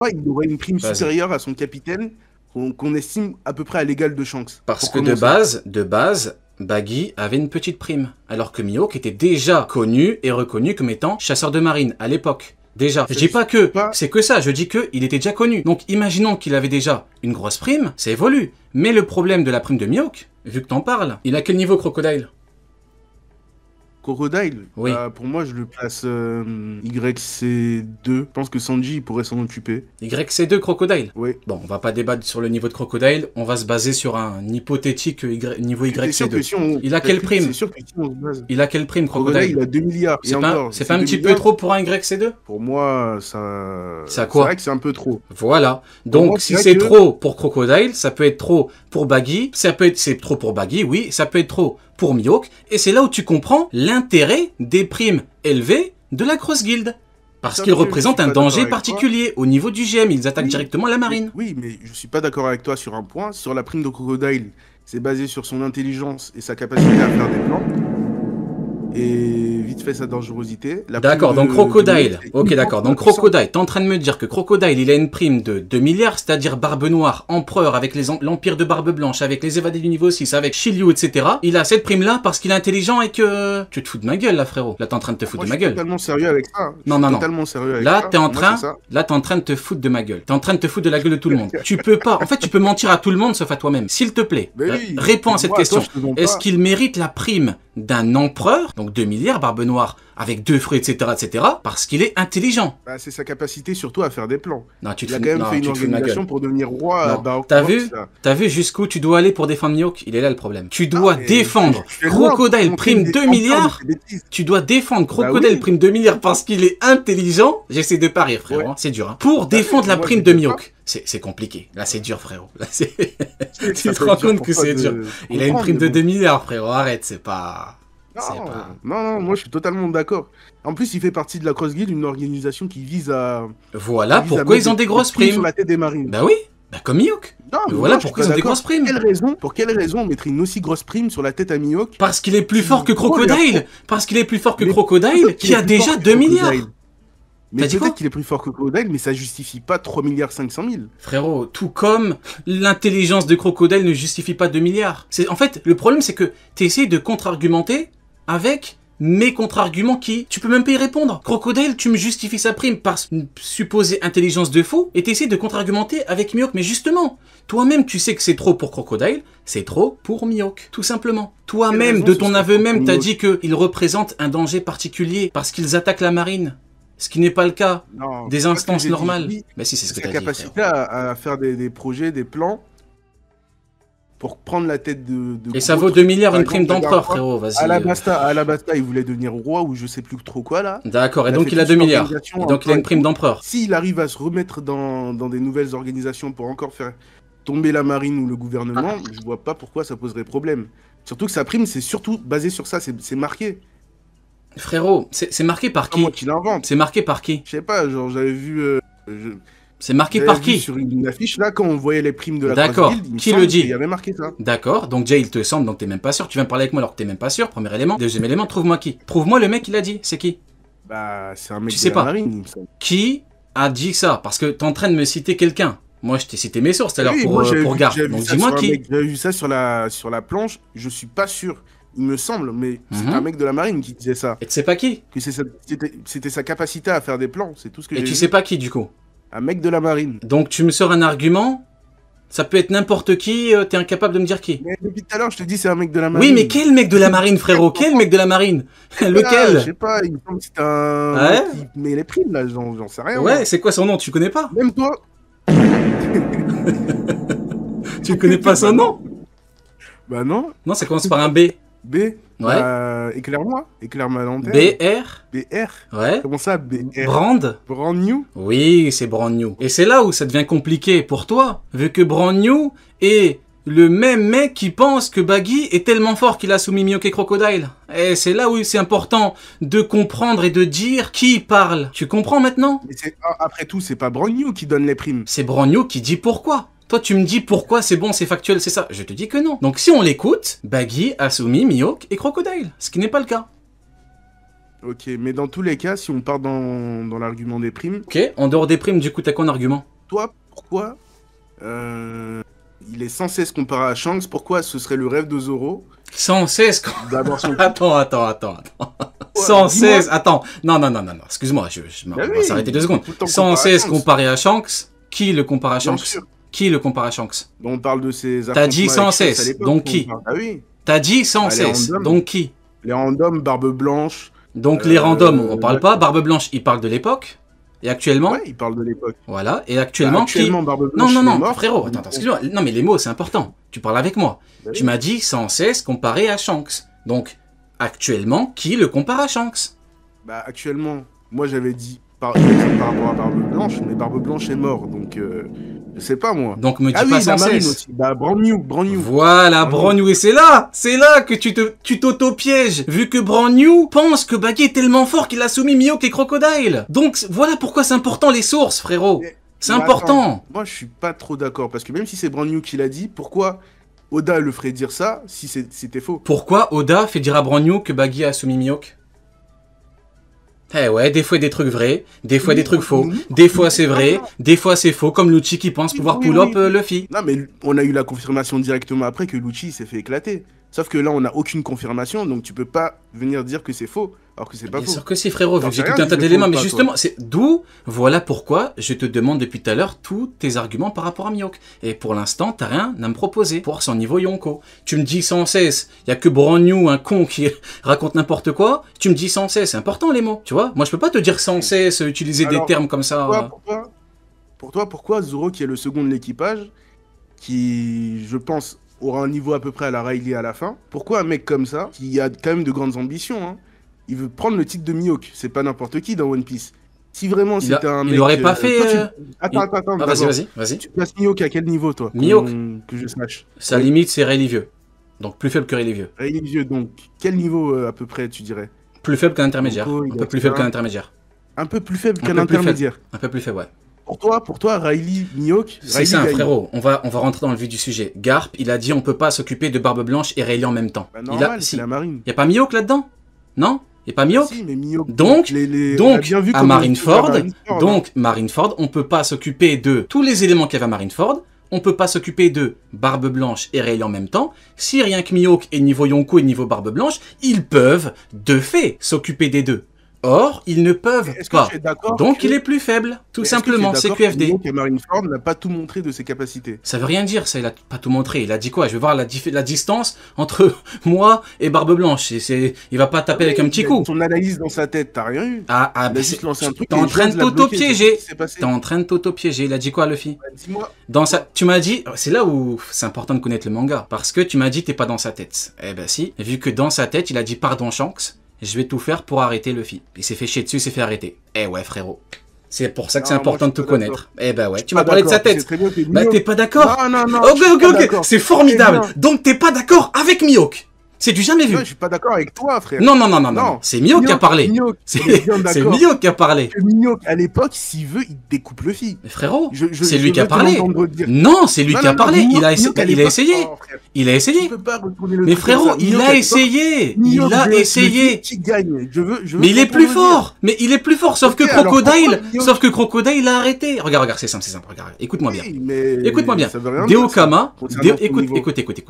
pas il aurait une prime Vas-y. supérieure à son capitaine qu'on estime à peu près à l'égal de Shanks. Parce Pour que commencer. de base, Baggy avait une petite prime, alors que Mihawk était déjà connu et reconnu comme étant chasseur de marine à l'époque. Déjà, je dis pas que c'est que ça, je dis que il était déjà connu. Donc imaginons qu'il avait déjà une grosse prime, ça évolue. Mais le problème de la prime de Mihawk, vu que t'en parles, il a quel niveau Crocodile? Crocodile, Oui. pour moi, je le place YC2. Je pense que Sanji il pourrait s'en occuper. YC2 Crocodile. Oui. Bon, on va pas débattre sur le niveau de Crocodile, on va se baser sur un hypothétique niveau YC2. Si on... Il a quelle prime? C'est sûr que si on se base... Il a quelle prime Crocodile, Crocodile? il a 2 milliards. C'est pas un petit peu trop pour un YC2? Pour moi, ça... C'est quoi? C'est vrai que c'est un peu trop. Voilà. Donc, moi, si c'est trop pour Crocodile, ça peut être trop pour Baggy. C'est trop pour Baggy, oui. Ça peut être trop pour Mihawk. Et c'est là où tu comprends l'intérêt des primes élevées de la grosse guilde. Parce qu'ils représentent un danger particulier. Au niveau du GM, ils attaquent directement la marine. Oui, mais je suis pas d'accord avec toi sur un point. Sur la prime de Crocodile, c'est basé sur son intelligence et sa capacité à faire des plans. Et vite fait sa dangerosité. D'accord, donc Crocodile. Ok, d'accord. Donc Crocodile, t'es en train de me dire que Crocodile, il a une prime de 2 milliards, c'est-à-dire Barbe Noire, Empereur, avec l'Empire de Barbe Blanche, avec les évadés du niveau 6, avec Shiryu, etc. Il a cette prime-là parce qu'il est intelligent et que... Tu te fous de ma gueule, là, frérot. Là, t'es en train de te foutre de ma gueule. Je suis totalement sérieux avec ça. Non, non, non. Totalement sérieux avec là, ça. t'es en train de te foutre de ma gueule. T'es en train de te foutre de la gueule de tout le monde. Tu peux pas. En fait, tu peux mentir à tout le monde sauf à toi-même. S'il te plaît, oui, réponds à cette question. Est-ce qu'il qu'il mérite la prime d'un empereur, donc 2 milliards, Barbe Noire, avec 2 fruits, etc., parce qu'il est intelligent? Bah, c'est sa capacité surtout à faire des plans. Non, tu te Il a quand même fait une organisation pour devenir roi. T'as vu jusqu'où tu dois aller pour défendre Mihawk? Il est là le problème. Tu dois défendre Crocodile prime 2 milliards. Tu dois défendre Crocodile prime 2 milliards parce qu'il est intelligent. J'essaie de pas rire, frérot. Hein, c'est dur. Hein. Pour défendre la prime de Mihawk. C'est compliqué. Là, c'est dur, frérot. Là, tu te rends compte que c'est dur. Il a une prime de 2 milliards, frérot. Arrête, c'est pas... Non, moi je suis totalement d'accord. En plus, il fait partie de la Cross Guild, une organisation qui vise à... Voilà pourquoi ils ont des grosses primes. Sur la tête des marines. Bah oui, bah comme Mihawk. Voilà pourquoi ils ont des grosses primes. Pour quelle raison on mettrait une aussi grosse prime sur la tête à Mihawk? Parce qu'il est plus fort que Crocodile. Parce qu'il est plus fort que Crocodile, qui a déjà 2 milliards. Mais peut-être qu'il est plus fort que Crocodile, mais ça justifie pas 3 milliards 500 000. Frérot, tout comme l'intelligence de Crocodile ne justifie pas 2 milliards. En fait, le problème c'est que tu essaies de contre-argumenter avec mes contre-arguments qui... Tu peux même pas y répondre. Crocodile, tu me justifies sa prime par une supposée intelligence de fou et tu essaies de contre-argumenter avec Mihawk. Mais justement, toi-même tu sais que c'est trop pour Crocodile, c'est trop pour Mihawk, tout simplement. Toi-même, de ton aveu même, t'as dit qu'ils représentent un danger particulier parce qu'ils attaquent la marine. Ce qui n'est pas le cas des instances normales. Mais si, c'est ce que tu as dit. Sa capacité à faire des projets, des plans pour prendre la tête de et ça vaut 2 milliards une prime d'empereur, frérot. Vas-y. Alabasta, il voulait devenir roi ou je sais plus trop quoi là. D'accord, et donc il a 2 milliards. Et donc il a une prime d'empereur. S'il arrive à se remettre dans des nouvelles organisations pour encore faire tomber la marine ou le gouvernement, je vois pas pourquoi ça poserait problème. Surtout que sa prime, c'est surtout basé sur ça, c'est marqué. Frérot, c'est marqué par qui? Moi qui l'invente. C'est marqué par qui? Je sais pas, genre j'avais vu... C'est marqué par qui? Sur une affiche là, quand on voyait les primes de la D'accord, qui le dit? Il y avait marqué ça. D'accord, donc déjà il te semble, donc t'es même pas sûr. Tu viens parler avec moi alors que t'es même pas sûr, premier élément. Deuxième élément, trouve-moi qui? Trouve-moi le mec qui l'a dit, c'est qui? Bah, c'est un mec de la marine, il me semble. Qui a dit ça? Parce que t'es en train de me citer quelqu'un. Moi, je t'ai cité mes sources tout à l'heure pour Gare. Donc dis-moi qui. J'avais vu ça sur la planche, je suis pas sûr. Il me semble, mais c'est un mec de la marine qui disait ça. Et tu sais pas qui? Que c'était sa capacité à faire des plans, c'est tout ce que j'ai vu. Et tu sais pas qui, du coup? Un mec de la marine. Donc tu me sors un argument, ça peut être n'importe qui, t'es incapable de me dire qui. Mais depuis tout à l'heure, je te dis c'est un mec de la marine. Oui, mais quel mec de la marine, frérot? Quel mec de la marine? Lequel? Je sais pas, il me semble que c'est un... Mais les primes, là, j'en sais rien. Ouais, c'est quoi son nom? Tu connais pas? Même toi. Tu connais pas son nom? Bah non. Non, ça commence par un B. B? Ouais. Éclaire-moi. Éclaire-moi l'antenne. BR. BR. Ouais. Comment ça, BR? Brand. Brand new? Oui, c'est brand new. Et c'est là où ça devient compliqué pour toi, vu que brand new est le même mec qui pense que Baggy est tellement fort qu'il a soumis Mihawk et Crocodile. Et c'est là où c'est important de comprendre et de dire qui parle. Tu comprends maintenant? Mais après tout, c'est pas Brand new qui donne les primes. C'est Brand new qui dit pourquoi. Toi, tu me dis pourquoi c'est bon, c'est factuel, c'est ça. Je te dis que non. Donc si on l'écoute, Baggy a soumis Mihawk et Crocodile, ce qui n'est pas le cas. Ok, mais dans tous les cas, si on part dans l'argument des primes... Ok, en dehors des primes, du coup, t'as quoi en argument? toi, pourquoi il est sans cesse comparé à Shanks? Pourquoi ce serait le rêve de Zoro Sans cesse. d'avoir son... Attends. Ouais, Sans dis-moi. cesse. Attends. Non. Excuse-moi, on Bah va oui, s'arrêter 2 secondes. tout le temps Sans comparé à cesse Shanks. comparé à Shanks. Qui le compare à Bien Shanks? sûr. Qui le compare à Shanks? Bon, on parle de ses T'as dit affrontements sans avec Shanks à cesse. l'époque, Donc on qui? parle. Ah oui. T'as dit sans Bah, les cesse. randoms. Donc qui? Les randoms, barbe blanche. Donc les randoms, on parle ouais. pas. Barbe Blanche, il parle de l'époque. Et actuellement? Ouais, il parle de l'époque. Voilà. Et Bah, actuellement, actuellement, qui? barbe Non, blanche, il est non, mort. frérot. Attends, excuse-moi. Non, mais les mots, c'est important. Tu parles avec moi. Bah Tu oui. m'as dit sans cesse comparé à Shanks. Donc, actuellement, qui le compare à Shanks? Bah, actuellement, moi j'avais dit par rapport à Barbe Blanche, mais Barbe Blanche est mort, donc je sais pas moi. Donc, me dis Ah pas oui, sans la marine cesse. aussi. Bah, Brand New. Voilà, Brand Brand New. Et c'est là que tu t'auto-pièges. Vu que Brand New pense que Baggy est tellement fort qu'il a soumis Mihawk et Crocodile. Donc, voilà pourquoi c'est important les sources, frérot. C'est Mais important. attends, moi je suis pas trop d'accord, parce que même si c'est Brand New qui l'a dit, pourquoi Oda le ferait dire ça si c'était faux? Pourquoi Oda fait dire à Brand New que Baggy a soumis Mihawk? Eh ouais, des fois des trucs vrais, des fois des trucs faux, des fois c'est vrai, des fois c'est faux, comme Lucci qui pense pouvoir Oui, pull-up oui. Luffy. Non, mais on a eu la confirmation directement après que Lucci s'est fait éclater. Sauf que là, on n'a aucune confirmation, donc tu peux pas venir dire que c'est faux, alors que c'est pas Bien faux. sûr que si, frérot, vu J'en que sais j'ai tout rien un tas si c'est d'éléments, faux ou mais pas, justement, c'est d'où, voilà pourquoi je te demande depuis tout à l'heure tous tes arguments par rapport à Mihawk. Et pour l'instant, t'as rien à me proposer pour son niveau Yonko. Tu me dis sans cesse, il y a que Brand New, un con qui raconte n'importe quoi, tu me dis sans cesse, c'est important les mots, tu vois. Moi, je peux pas te dire sans cesse, utiliser des Alors, termes comme ça. Pourquoi Zoro, qui est le second de l'équipage, qui, je pense, aura un niveau à peu près à la Riley à la fin, pourquoi un mec comme ça, qui a quand même de grandes ambitions, hein, il veut prendre le titre de Mihawk? C'est pas n'importe qui dans One Piece. Si vraiment c'était un mec... Il aurait pas fait... toi, il- Attends, Ah, d'abord. vas-y. Tu places Mihawk à quel niveau, toi? Mihawk. Que je sache. Sa limite, c'est Rayleigh Vieux. Donc plus faible que Rayleigh Vieux. Riley vieux, donc, quel niveau à peu près, tu dirais? Plus faible qu'un intermédiaire. Yonko, Un il peu a plus faible ça. qu'un intermédiaire. Un peu plus faible Un qu'un peu plus faible. intermédiaire. Un peu plus faible, ouais. Pour toi, Riley, Mihawk, C'est Riley ça, gagne. frérot. On va rentrer dans le vif du sujet. Garp, il a dit on peut pas s'occuper de Barbe Blanche et Rayleigh en même temps. Bah, Il normal, si. c'est la marine. Y a pas Mihawk là-dedans? Non? Y a pas Mihawk? Si, mais Mihawk, Donc, on a bien vu à comment Marineford, il fait à donc Marineford, on peut pas s'occuper de tous les éléments qu'il y avait à Marineford. On peut pas s'occuper de Barbe Blanche et Rayleigh en même temps. Si rien que Mihawk est niveau Yonko et niveau Barbe Blanche, ils peuvent, de fait, s'occuper des deux. Or, ils ne peuvent Est-ce que pas. tu es d'accord Donc, que- il est plus faible, tout Mais est-ce que tu es simplement. d'accord C'est QFD. que Mihawk et Marineford n'a pas tout montré de ses capacités. Ça veut rien dire, ça, il a pas tout montré. Il a dit quoi? Je veux voir la distance entre moi et Barbe Blanche. Il va pas taper avec un petit Il a coup. Son analyse dans sa tête, t'as rien eu. Ah, Il a bah, juste lancé un truc. t'es et en les train de choses l'a bloqué, t'auto-piéger. c'est ce qui s'est passé. T'es en train de t'auto-piéger. Il a dit quoi, Luffy? Dis-moi. Tu m'as dit, c'est là où c'est important de connaître le manga. Parce que tu m'as dit, t'es pas dans sa tête. Eh ben si. Vu que dans sa tête, il a dit, pardon, Shanks, je vais tout faire pour arrêter Luffy. Il s'est fait chier dessus, il s'est fait arrêter. Eh ouais, frérot. C'est pour ça que c'est Non, moi, important je de suis tout pas connaître. Eh ben ouais, tu Pas m'as parlé de sa d'accord, tu sais tête. très bien que Bah Mihawk- t'es pas d'accord? Non, Ok, je suis pas ok, d'accord. c'est formidable. Très bien. Donc t'es pas d'accord avec Mihawk. C'est du jamais vu. Non, je suis pas d'accord avec toi, frère. Non. Non. C'est Mihawk qui a parlé. Mihawk, C'est on est bien c'est d'accord Mihawk qui a parlé. que Mihawk, à l'époque, s'il veut, il découpe Luffy. Mais frérot, Je c'est lui qui a veux te parlé. l'entendre dire. Non, c'est lui Non, qui a non, parlé. Mihawk, Il a essayé. Mihawk, à Il a l'époque- essayé. Oh, frère, Il a tu essayé. peux pas retourner le Mais truc comme frérot, ça. il Mihawk, a à l'époque, essayé. Mihawk Il a veut essayé. Qui gagne. Je veux Mais il est t'entendre plus le dire. fort. Mais il est plus fort. Sauf Ok, que alors Crocodile, pourquoi Mihawk- il a arrêté. Regarde, c'est simple. Regarde, écoute-moi bien. Oui, mais Écoute-moi bien. ça veut rien dire, Deokama, ça, concernant son niveau. écoute.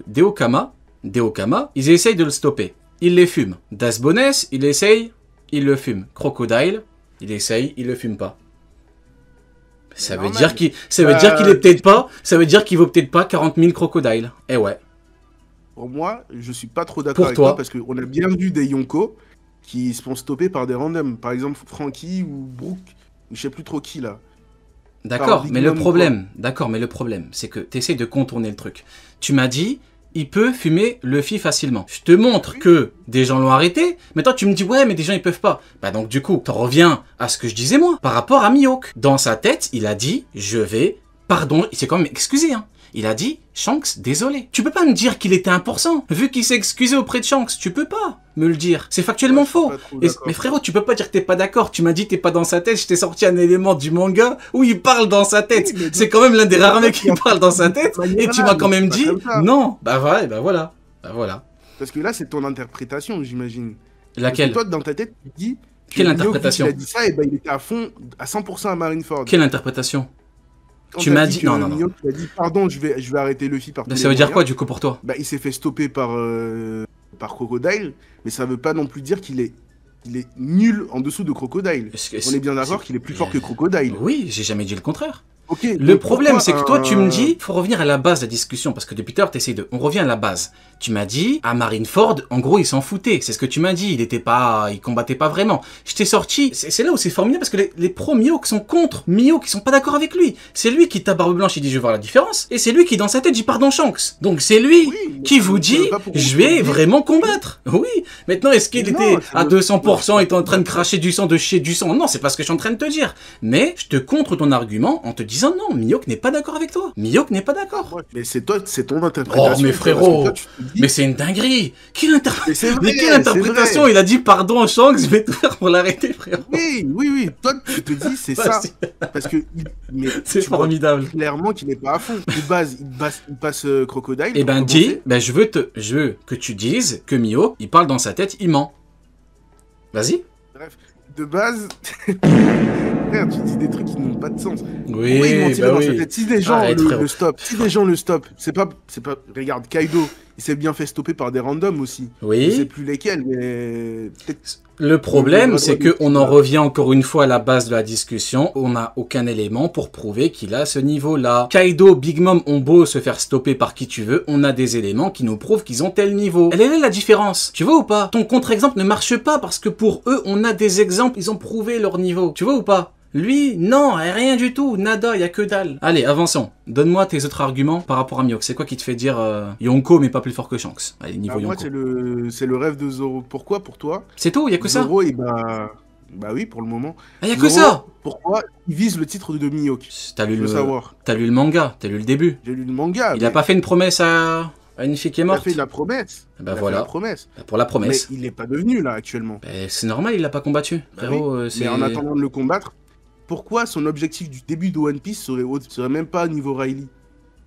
Deokama, ils essayent de le stopper. Il les fume. Dasbonès, il essaye, il le fume. Crocodile, il essaye, il le fume pas. Ça veut normal. dire qu'il est peut-être pas, ça veut dire qu'il vaut peut-être pas 40 000 crocodiles. Eh ouais. Pour moi, je suis pas trop Pour d'accord avec toi. toi parce qu'on a bien vu des Yonko qui se font stopper par des randoms. Par exemple, Frankie ou Brook, ou je sais plus trop qui là. D'accord, Big mais le Mom, problème, c'est que tu essaies de contourner le truc. Tu m'as dit, il peut fumer Luffy facilement. Je te montre que des gens l'ont arrêté, mais toi tu me dis, ouais, mais des gens ils peuvent pas. Bah donc du coup, t'en reviens à ce que je disais moi, par rapport à Mihawk. Dans sa tête, il a dit, pardon, il s'est quand même excusé, hein. Il a dit, Shanks, désolé. Tu peux pas me dire qu'il était 1%. Vu qu'il s'est excusé auprès de Shanks, tu peux pas me le dire. C'est factuellement Ouais, je suis faux. pas trop Et- d'accord. mais frérot, tu peux pas dire que t'es pas d'accord. Tu m'as dit t'es pas dans sa tête. Je t'ai sorti un élément du manga où il parle dans sa tête. Oui, mais C'est quand même l'un des rares mecs qui il y a- parle dans sa tête. il y a- Et tu m'as quand même c'est dit pas comme ça. non. Bah ouais, bah voilà. Bah voilà. Parce que là, c'est ton interprétation, j'imagine. Parce que Laquelle? toi, dans ta tête, tu dis. que Quelle Mihawk, interprétation? Il a dit ça, et ben il était à fond, à 100% à Marineford. Quelle interprétation? Tu m'as dit... Non, non, non. Miyok a dit, pardon, je vais arrêter Luffy par tous les Ça veut dire moyens. quoi, du coup, pour toi? Bah, il s'est fait stopper par Crocodile, mais ça veut pas non plus dire qu'il est nul en dessous de Crocodile. On est bien d'accord qu'il est plus fort que Crocodile. Oui, j'ai jamais dit le contraire. Ok. Le problème, c'est que toi, tu me dis, faut revenir à la base de la discussion, parce que depuis tout à l'heure, t'essayes de... On revient à la base. Tu m'as dit, à Marineford, en gros, il s'en foutait. C'est ce que tu m'as dit. Il combattait pas vraiment. Je t'ai sorti... C'est là où c'est formidable, parce que les pros Mihawk sont contre Mihawk, qui sont pas d'accord avec lui. C'est lui qui tape Barbe Blanche, il dit, je vais voir la différence. Et c'est lui qui, dans sa tête, dit, pardon, Shanks. Donc c'est lui qui vous dit, je vais vraiment combattre. Oui. Maintenant, est-ce qu'il était à 200%, il était en train de cracher du sang, de chier du sang? Non, c'est pas ce que je suis en train de te dire. Mais je te contre ton argument en te disant, non, Mihawk n'est pas d'accord avec toi. Mihawk n'est pas d'accord. Mais c'est ton interprétation. Oh, mais frérot, mais c'est une dinguerie. Quelle interprétation? Il a dit pardon, Shanks, je vais tout faire pour l'arrêter, frérot. Oui. Toi, tu te dis, c'est ça. Parce que c'est formidable. Clairement qu'il n'est pas à fond. De base, il passe Crocodile. Eh ben, je veux que tu dises que Mihawk, il parle dans sa tête, il ment. Vas-y. Bref, de base... Frère, tu dis des trucs qui n'ont pas de sens. Oui, dans sa tête. Si des gens le stoppent, c'est pas... Regarde, Kaido, il s'est bien fait stopper par des randoms aussi. Oui. Je sais plus lesquels, mais... Le problème, c'est qu'on en revient encore une fois à la base de la discussion. On n'a aucun élément pour prouver qu'il a ce niveau-là. Kaido, Big Mom ont beau se faire stopper par qui tu veux, on a des éléments qui nous prouvent qu'ils ont tel niveau. Elle est là la différence. Tu vois ou pas? Ton contre-exemple ne marche pas parce que pour eux, on a des exemples, ils ont prouvé leur niveau. Tu vois ou pas? Lui, non, rien du tout, nada, y a que dalle. Allez, avançons. Donne-moi tes autres arguments par rapport à Mihawk. C'est quoi qui te fait dire Yonko mais pas plus fort que Shanks? Allez, niveau Yonko. Moi, c'est le rêve de Zoro. Pourquoi pour toi? C'est tout, y a que ça? Zoro, bah oui, pour le moment. Ah, y a que ça? Pourquoi il vise le titre de Mihawk? T'as lu le manga, t'as lu le début. J'ai lu le manga. Il a pas fait une promesse à une fille qui est morte? Il a fait la promesse. Bah voilà. Pour la promesse. Mais il n'est pas devenu là actuellement. Bah, c'est normal, il l'a pas combattu. Frérot, mais en attendant de le combattre, pourquoi son objectif du début de One Piece serait même pas niveau Riley?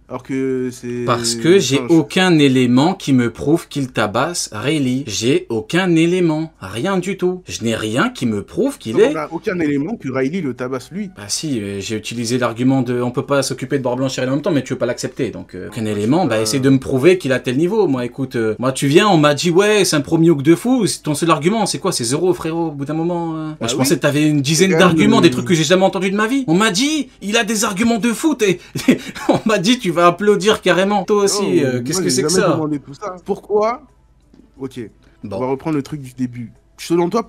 Alors que c'est... Parce que j'ai aucun élément qui me prouve qu'il tabasse Rayleigh. J'ai aucun élément. Rien du tout. Je n'ai rien qui me prouve qu'il est... On n'a aucun élément que Riley le tabasse lui. Bah si, j'ai utilisé l'argument de... On peut pas s'occuper de Barbe Blanche et en même temps, mais tu veux pas l'accepter. Donc, aucun élément, bah essaie de me prouver qu'il a tel niveau. Moi, écoute, moi tu viens, on m'a dit, ouais, c'est un pro Mihawk de fou. Ton seul argument, c'est quoi? C'est zéro, frérot, au bout d'un moment. Moi, je pensais que t'avais une dizaine d'arguments, des trucs que j'ai jamais entendus de ma vie. On m'a dit, il a des arguments de fou. On m'a dit, tu vas applaudir carrément. Toi aussi, qu'est-ce que c'est que ça? Tout ça. Pourquoi? Ok, bon. On va reprendre le truc du début. Selon toi,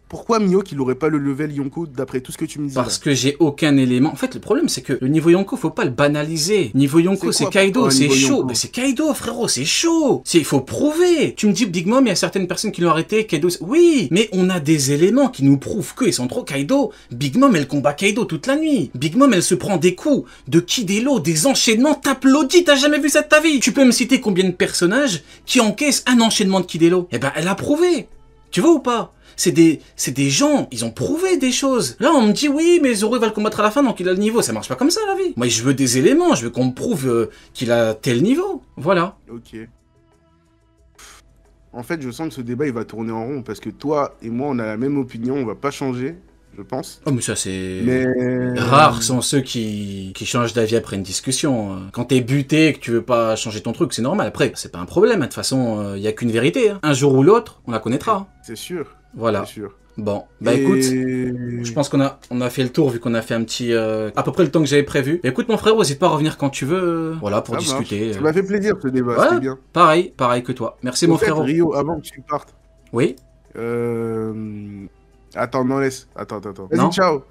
pourquoi Mihawk il aurait pas le level Yonko d'après tout ce que tu me dis? Parce que j'ai aucun élément. En fait, le problème c'est que le niveau Yonko, faut pas le banaliser. Niveau Yonko, c'est Kaido, c'est chaud. Mais c'est Kaido, frérot, c'est chaud. Il faut prouver. Tu me dis Big Mom, il y a certaines personnes qui l'ont arrêté. Kaido, oui, mais on a des éléments qui nous prouvent qu'ils sont trop Kaido. Big Mom, elle combat Kaido toute la nuit. Big Mom, elle se prend des coups de Kidelo, des enchaînements. T'applaudis, t'as jamais vu ça de ta vie. Tu peux me citer combien de personnages qui encaissent un enchaînement de Kidelo? Eh ben, elle a prouvé. Tu vois ou pas? C'est des gens, ils ont prouvé des choses. Là, on me dit, oui, mais Zoro va le combattre à la fin, donc il a le niveau. Ça marche pas comme ça, la vie. Moi, je veux des éléments, je veux qu'on me prouve qu'il a tel niveau. Voilà. Ok. En fait, je sens que ce débat, il va tourner en rond, parce que toi et moi, on a la même opinion, on va pas changer, je pense. Oh, mais ça, c'est... Rares sont ceux qui changent d'avis après une discussion. Quand t'es buté et que tu veux pas changer ton truc, c'est normal. Après, c'est pas un problème, de toute façon, il y a qu'une vérité. Un jour ou l'autre, on la connaîtra. C'est sûr. Voilà. C'est sûr. Bon, bah écoute, je pense qu'on a fait le tour vu qu'on a fait un petit... à peu près le temps que j'avais prévu. Écoute mon frère, n'hésite pas à revenir quand tu veux, voilà, pour discuter. Ça m'a fait plaisir ce débat, ouais, c'était bien. Pareil que toi. Merci mon frérot. Rio, avant que tu partes. Oui. Attends, non laisse. Attends. Vas-y, ciao.